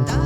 da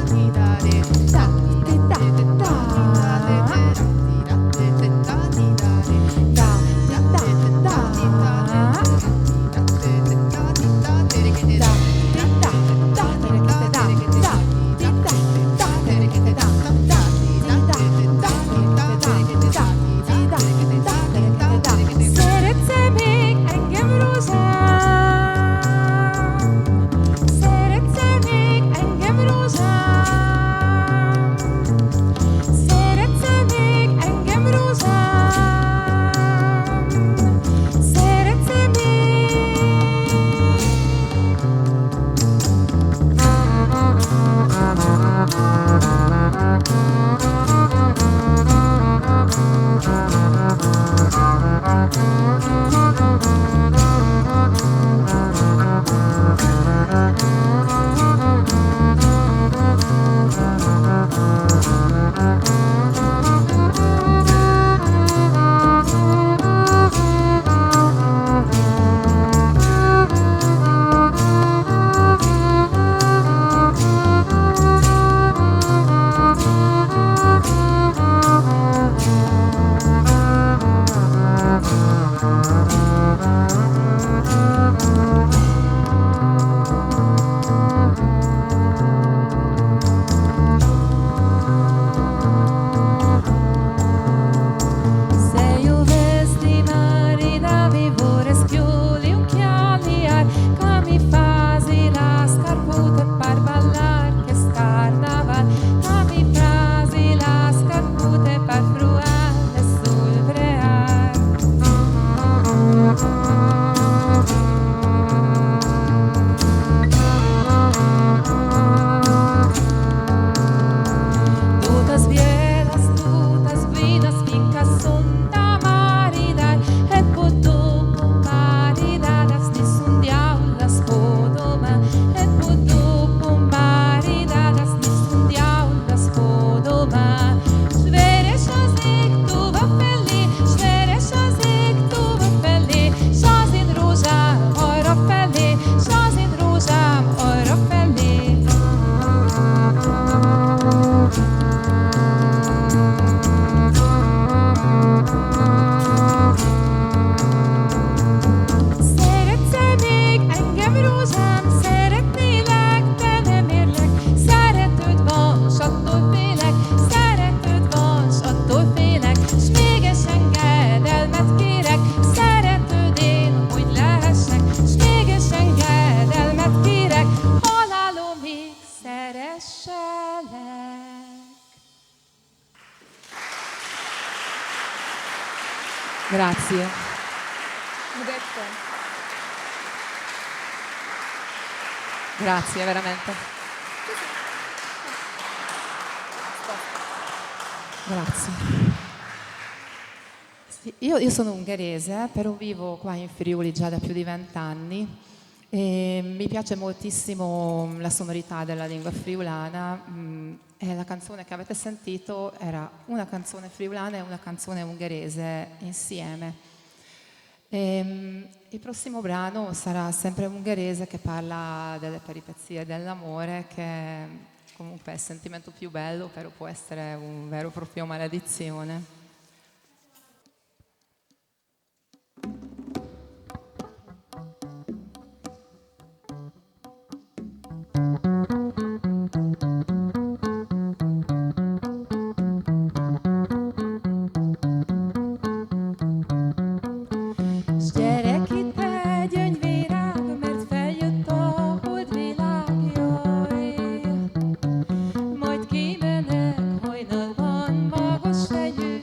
doma e poi dopo maridadas nicht und ja und das Podoma. Schwere Schazik, du Waffeli, schwere Schazik, du Waffeli, Schazin Rosa, arra felé, Schazin Rosa, arra felé. Szeretsz-e még engem, rózsám? Szeretnélek, de nem érlek. Szeretőd van, s attól félek. Szeretőd van, s attól félek. S mégis engedelmet kérek. Szeretőd én, hogy lehessek. S mégis engedelmet kérek. Halálomig szeresselek. Grazie. Grazie, veramente. Grazie. Sì, io sono ungherese, però vivo qua in Friuli già da più di 20 anni e mi piace moltissimo la sonorità della lingua friulana. E la canzone che avete sentito era una canzone friulana e una canzone ungherese insieme. Il prossimo brano sarà sempre ungherese, che parla delle peripezie dell'amore, che comunque è il sentimento più bello, però può essere un vero e proprio maledizione. S gyere ki, te gyöngyvirág, mert feljött a holdvilág, jaj. Majd kimenek hajnalban magas fegyű,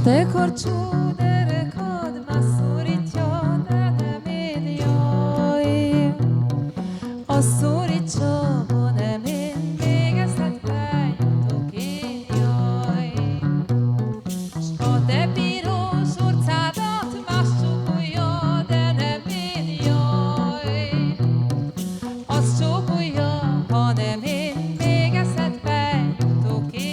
te corciudere cod massuriccio de medioi. Osszuriccio ne min még eszed fejtó kényoi. Sto te piros urcadat masszupulja de ne medioi. Osszupulja, ha nem én még eszed fejtó kényoi.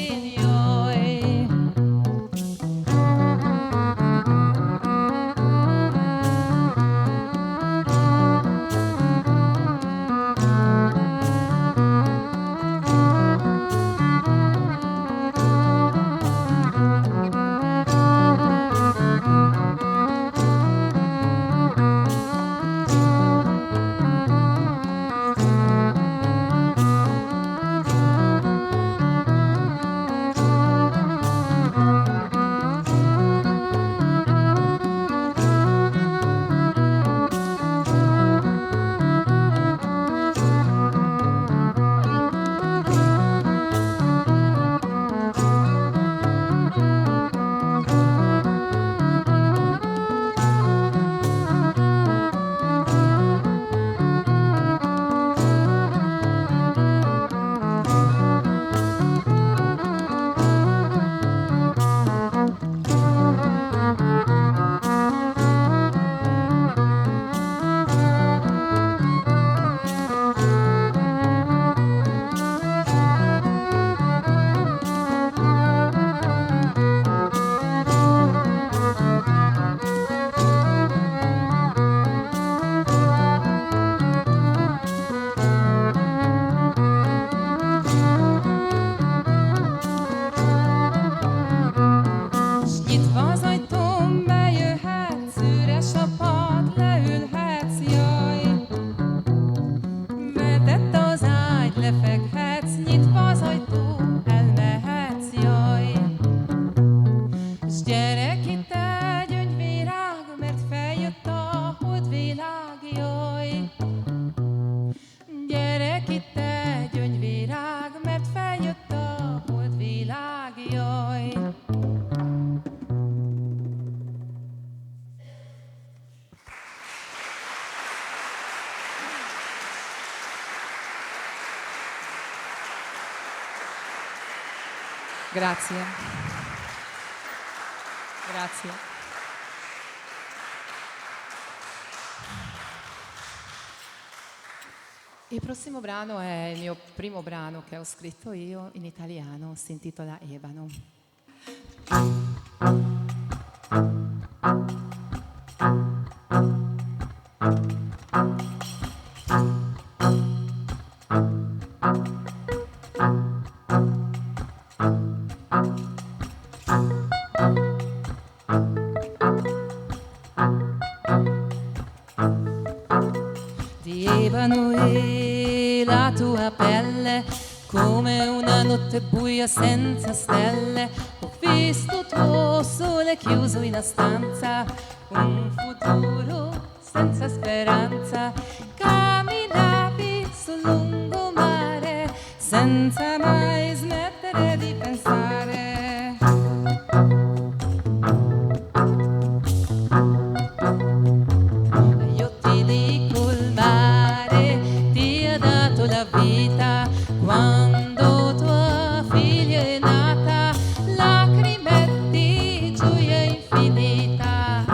Nyitva az ajtóm, bejöhetsz, üres a pad, leülhetsz, jaj. Vetett az ágy, lefekhetsz, nyitva az ajtó, elmehetsz, jaj. S gyere ki te, gyöngyvirág, mert feljött a holdvilág, jaj. Gyere ki te, gyöngyvirág, mert feljött a holdvilág, jaj. Grazie. Grazie. Il prossimo brano è il mio primo brano che ho scritto io in italiano, si intitola Ebano. Di ebano è la tua pelle, come una notte buia senza stelle. Ho visto tuo sole chiuso in una stanza, un futuro senza speranza. Camminavi sul lungomare senza mai smettere di pensare. Io ti dico il mare ti ha dato la vita quando tua figlia è nata, lacrime di gioia infinita,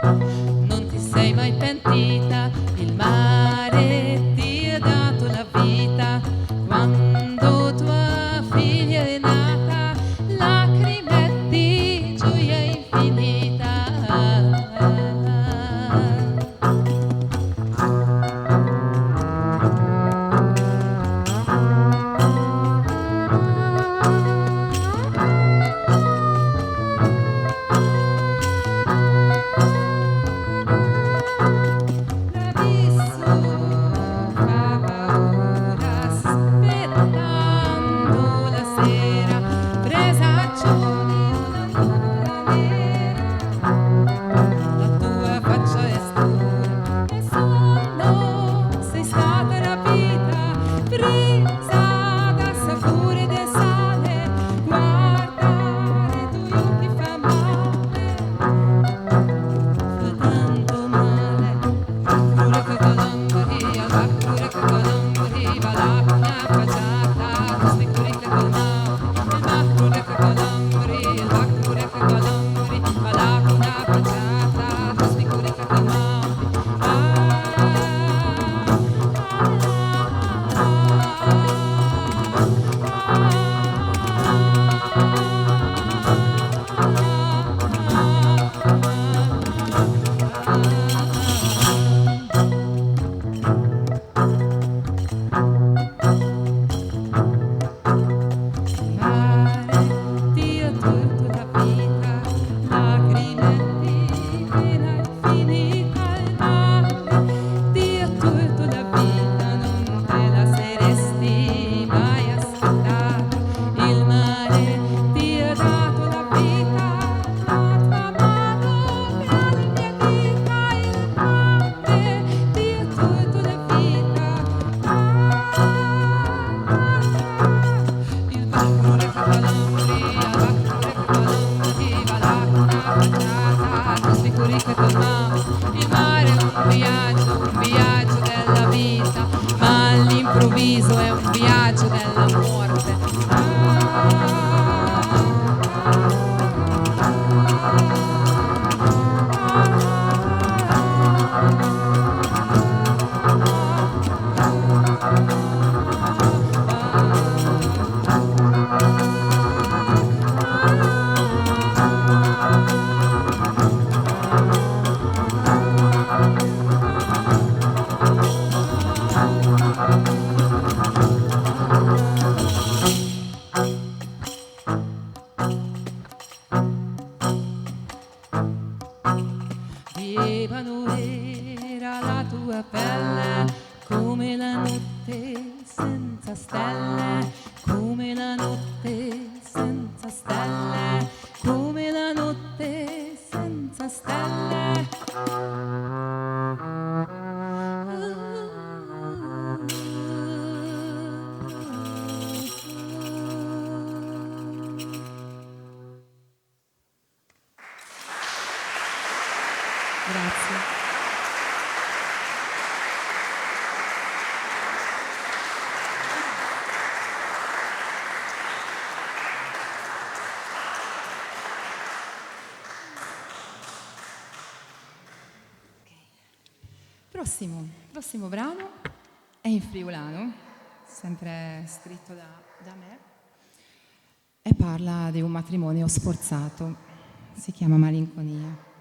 non ti sei mai pentita, il mare un viaggio della vita, ma all'improvviso è un viaggio della morte. Pievano era la tua pelle, come la notte senza stelle, come la notte senza stelle, come la notte senza stelle. Grazie. Prossimo brano è in friulano, sempre scritto da me, e parla di un matrimonio sforzato. Si chiama Malinconia.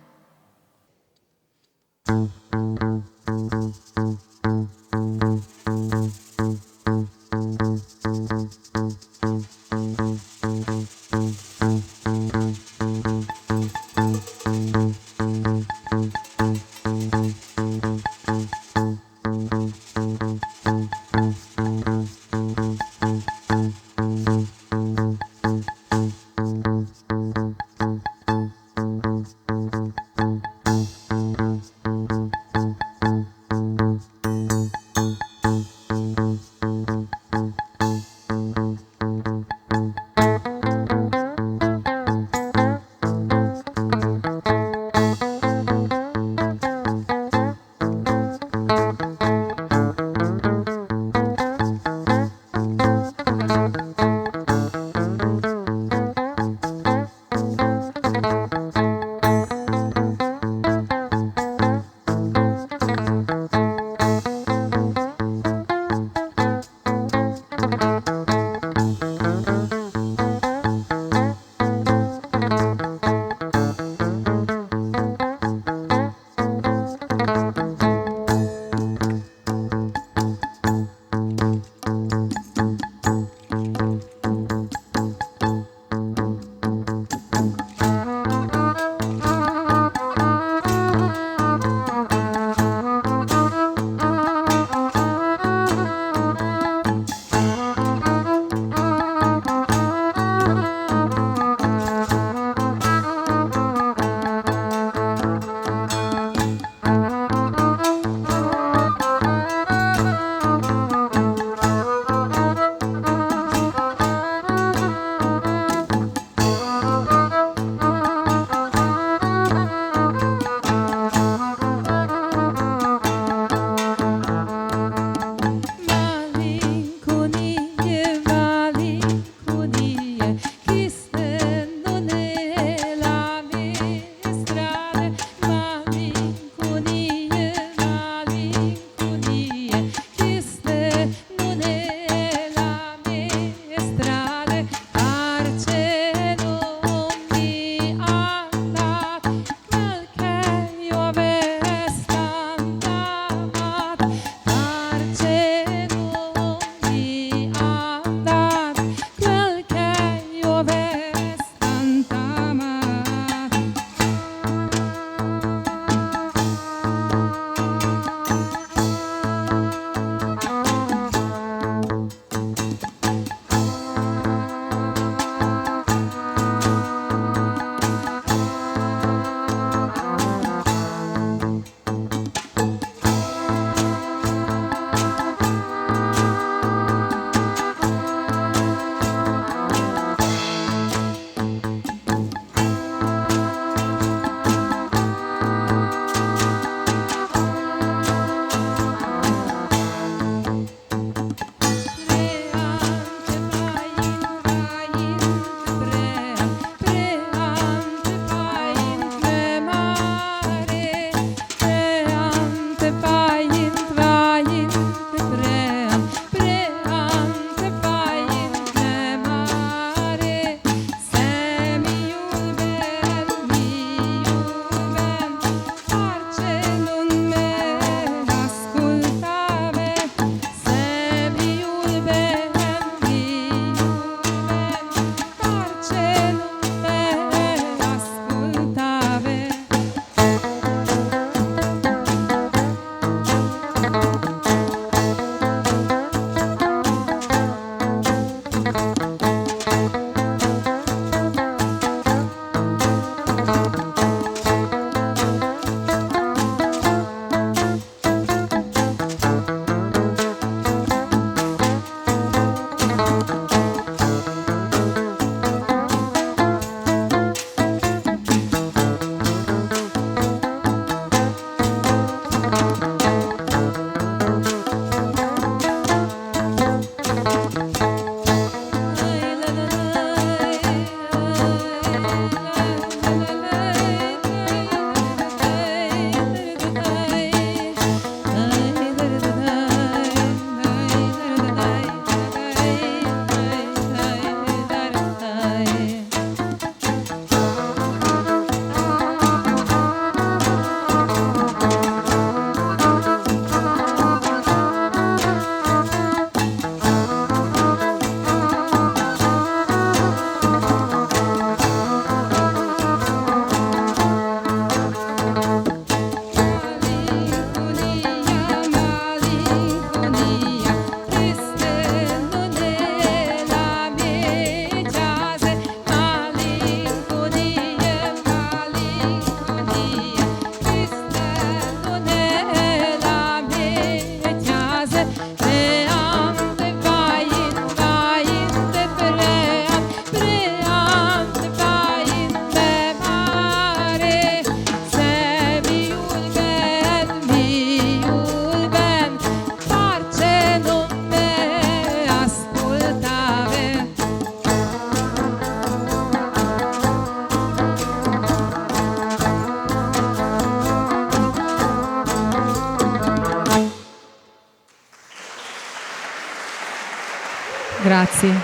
Grazie.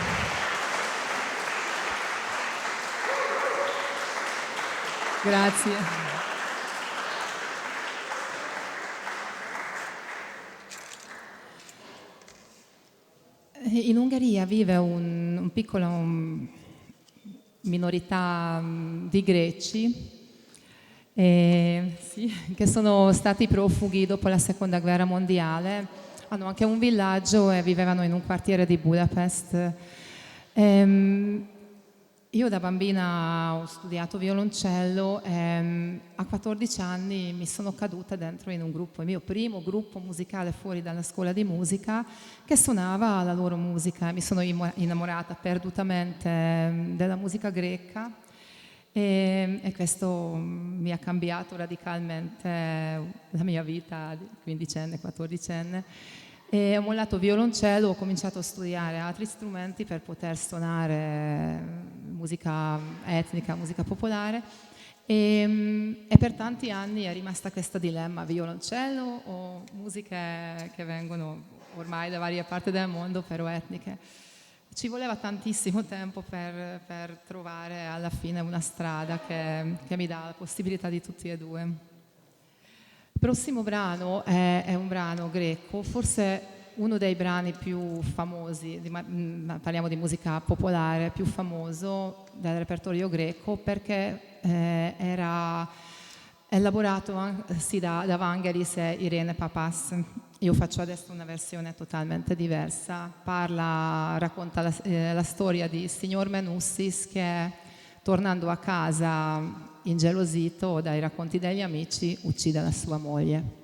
Grazie. In Ungheria vive un piccolo minorità di greci sì, che sono stati profughi dopo la seconda guerra mondiale. Hanno anche un villaggio e vivevano in un quartiere di Budapest. Io da bambina ho studiato violoncello e a 14 anni mi sono caduta dentro in un gruppo, il mio primo gruppo musicale fuori dalla scuola di musica che suonava la loro musica. Mi sono innamorata perdutamente della musica greca e questo mi ha cambiato radicalmente la mia vita di quindicenne, quattordicenne. E ho mollato violoncello, ho cominciato a studiare altri strumenti per poter suonare musica etnica, musica popolare e per tanti anni è rimasta questo dilemma, violoncello o musiche che vengono ormai da varie parti del mondo però etniche. Ci voleva tantissimo tempo per trovare alla fine una strada che mi dà la possibilità di tutti e due. Il prossimo brano è un brano greco, forse uno dei brani più famosi, parliamo di musica popolare, più famoso del repertorio greco perché era elaborato sì, da Vangelis e Irene Papas. Io faccio adesso una versione totalmente diversa, racconta la storia di signor Menussis che tornando a casa ingelosito dai racconti degli amici, uccide la sua moglie.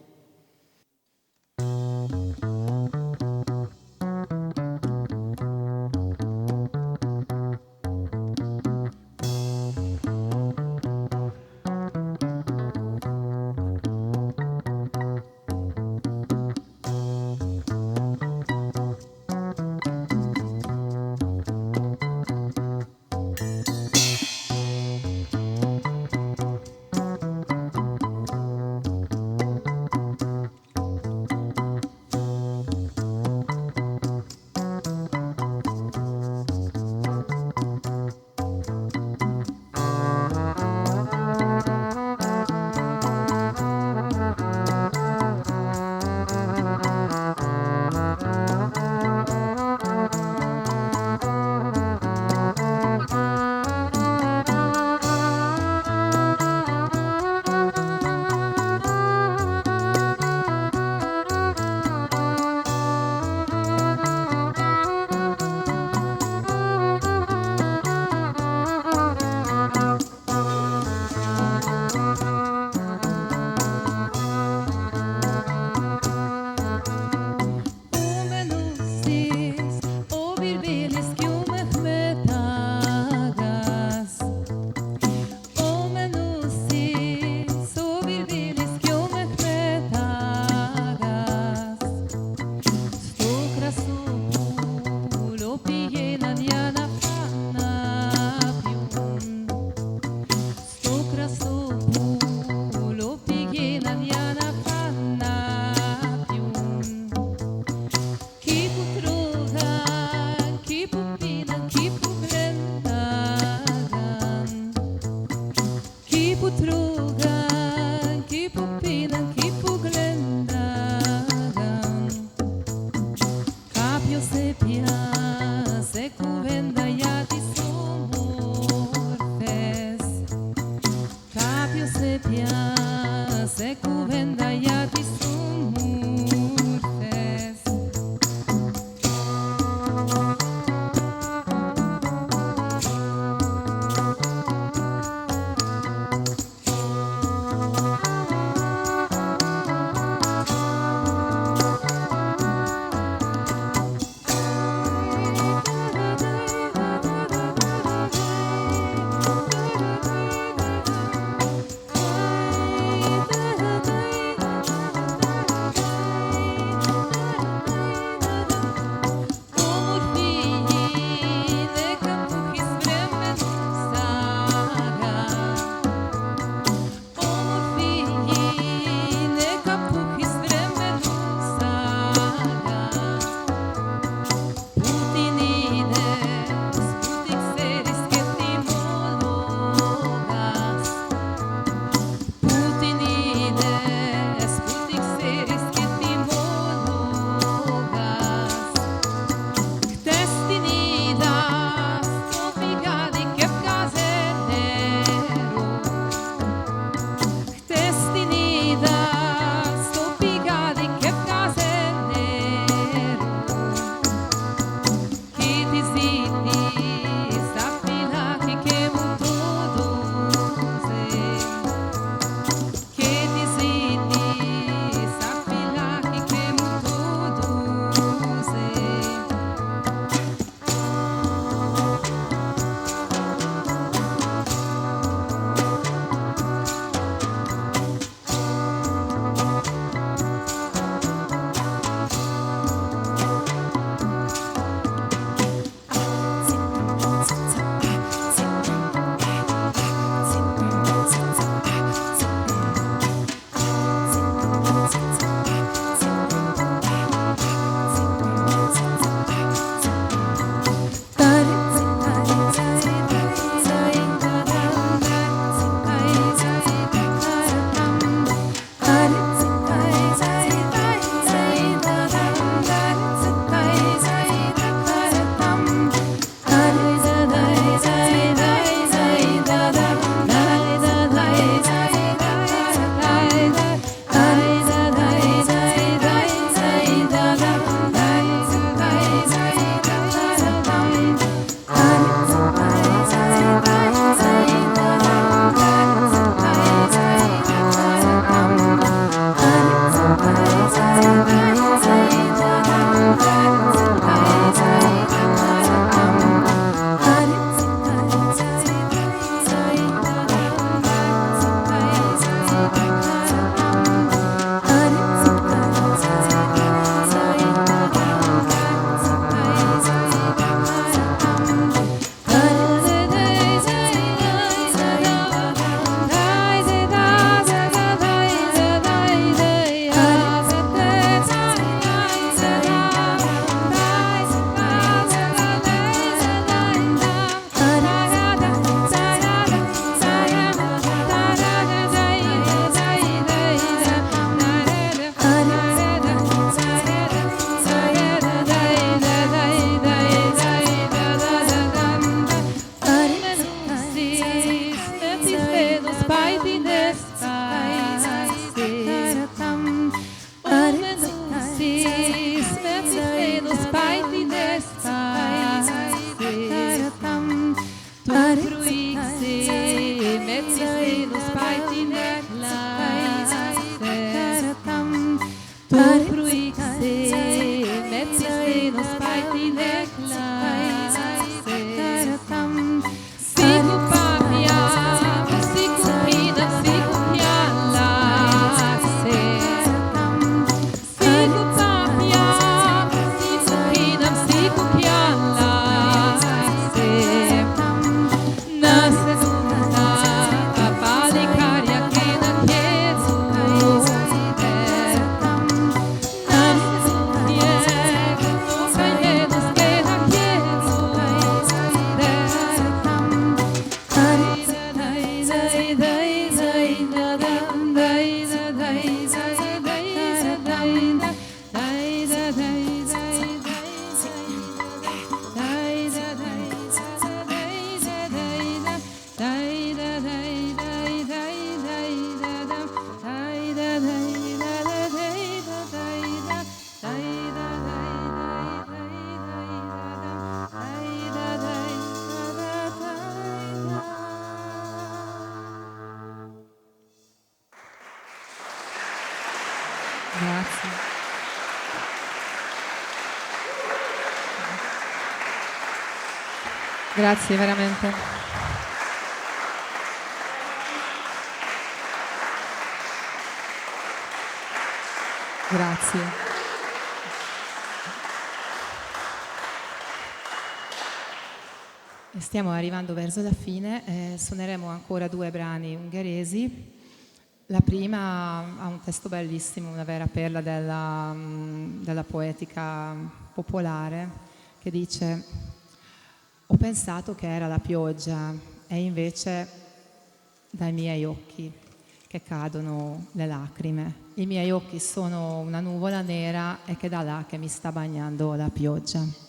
Grazie. Grazie veramente. Grazie. Stiamo arrivando verso la fine, suoneremo ancora 2 brani ungheresi. La prima ha un testo bellissimo, una vera perla della poetica popolare, che dice: ho pensato che era la pioggia e invece dai miei occhi che cadono le lacrime. I miei occhi sono una nuvola nera e che da là che mi sta bagnando la pioggia.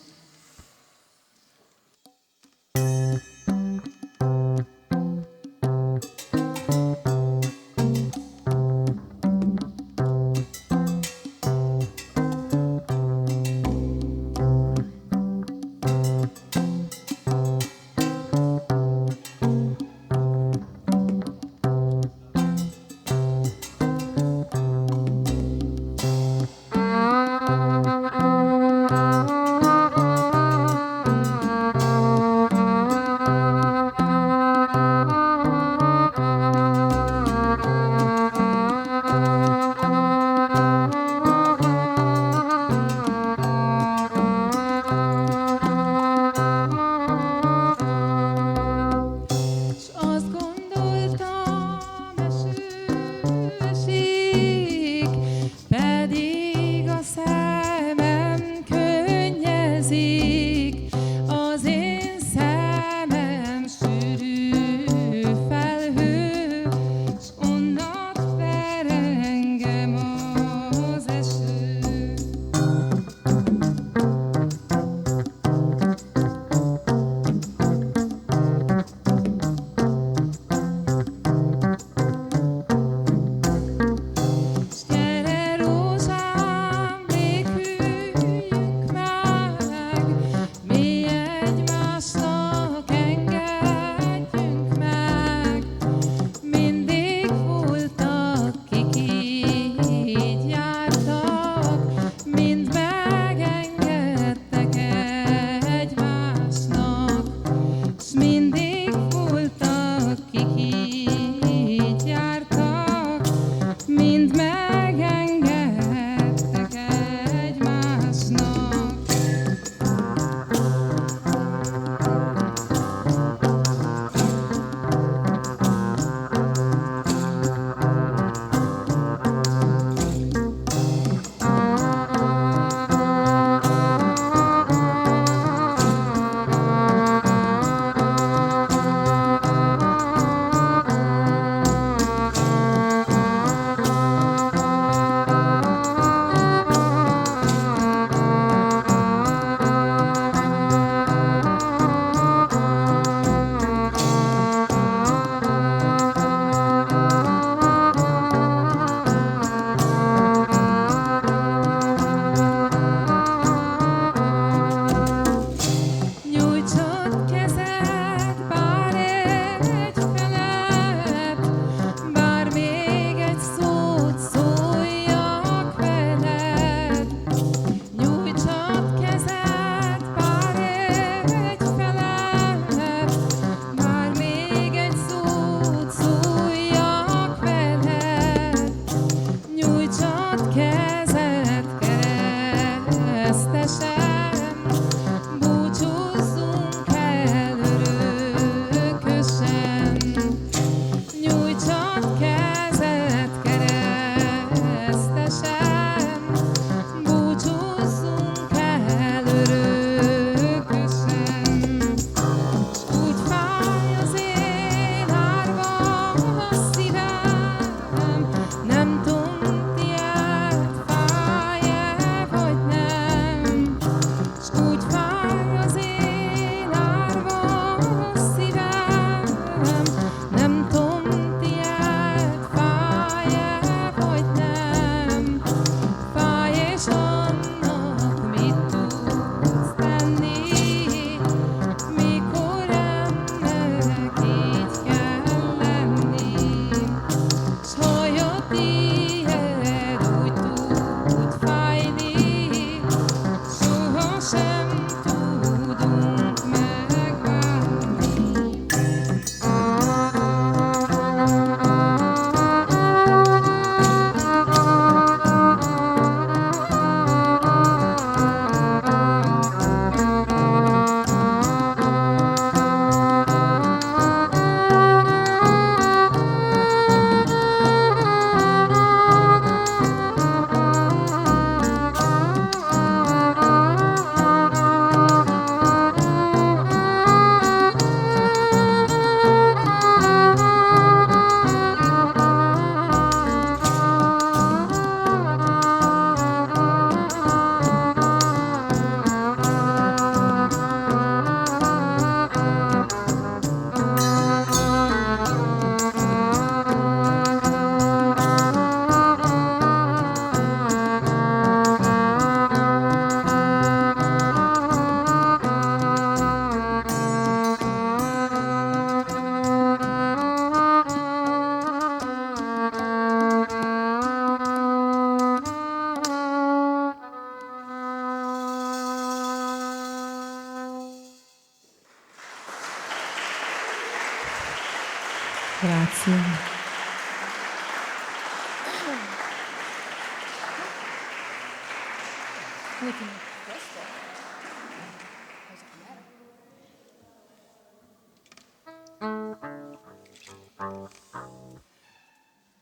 Grazie.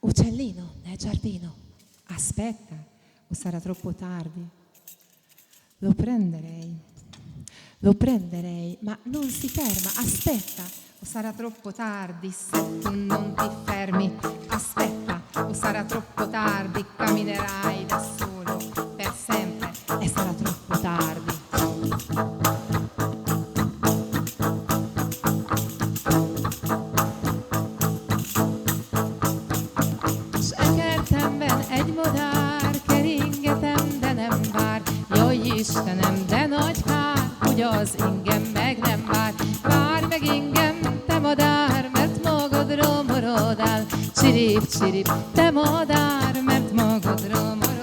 Uccellino nel giardino, aspetta, o sarà troppo tardi. Lo prenderei, ma non si ferma, aspetta, o sarà troppo tardi se tu non ti fermi. Aspetta, o sarà troppo tardi, camminerai da solo per sempre e sarà troppo tardi. Sekertemben egy madár, keringetem, de nem vár. Jaj, Istenem, de nagy kár, hogy az ingem meg nem vár. Várj meg ingem, te madár, mert magadra maradál. Csirip, csirip, te madár, mert magadra maradál.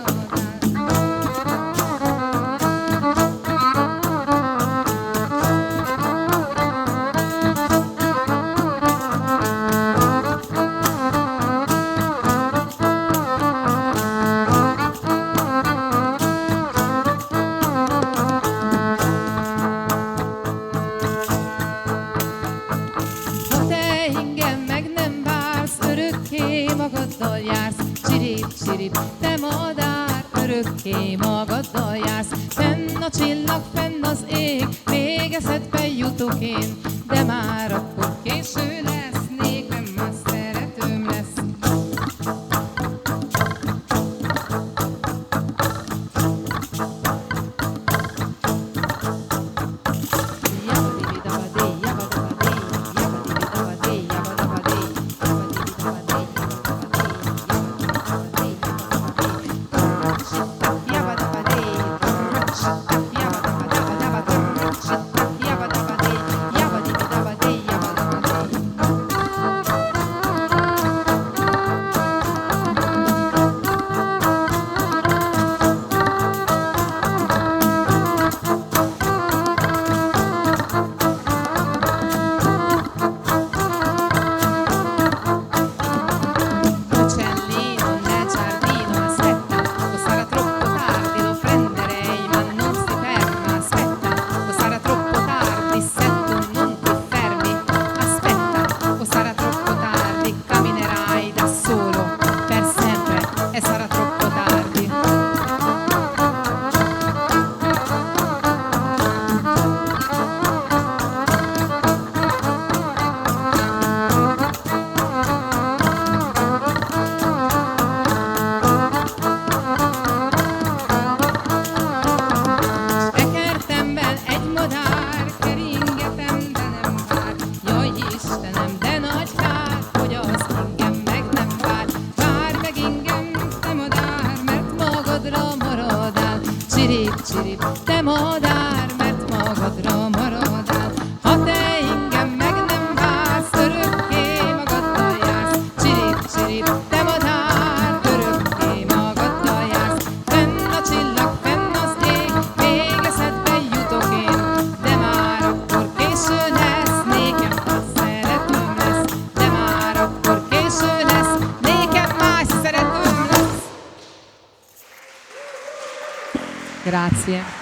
Ha te ingem meg nem vársz, örökké magaddal jársz. Csirip, csirip, te madár, örökké magaddal jársz. Fenn a csillag, fenn az ég, végezetbe jutok én, de már akkor késő lesz, nékem már szeretőm lesz. Uccellino nel giardino, aspetta, o sarà troppo tardi, lo prenderei ma non si ferma. Aspetta, o sarà troppo tardi se tu non ti fermi. Aspetta, o sarà troppo tardi, camminerai da solo per sempre e sarà troppo tardi. Sekertemben egy madár, keringetem, de nem vár. Jaj, Istenem, de nagy kár, hogy az ingem meg nem vár. Várj meg ingem, te madár, mert magadra maradál. Csirip, csirip, te madár, mert magadra maradál. Ha te ingem meg nem vársz, örökké magaddal jársz. Csirip, csirip, te madár, örökké magaddal jársz. Fenn a csillag, fenn az ég, végezetbe jutok én, de már akkor késő lesz, nékem már szeretőm lesz. De már akkor késő lesz, nékem már szeretőm lesz. Grazie.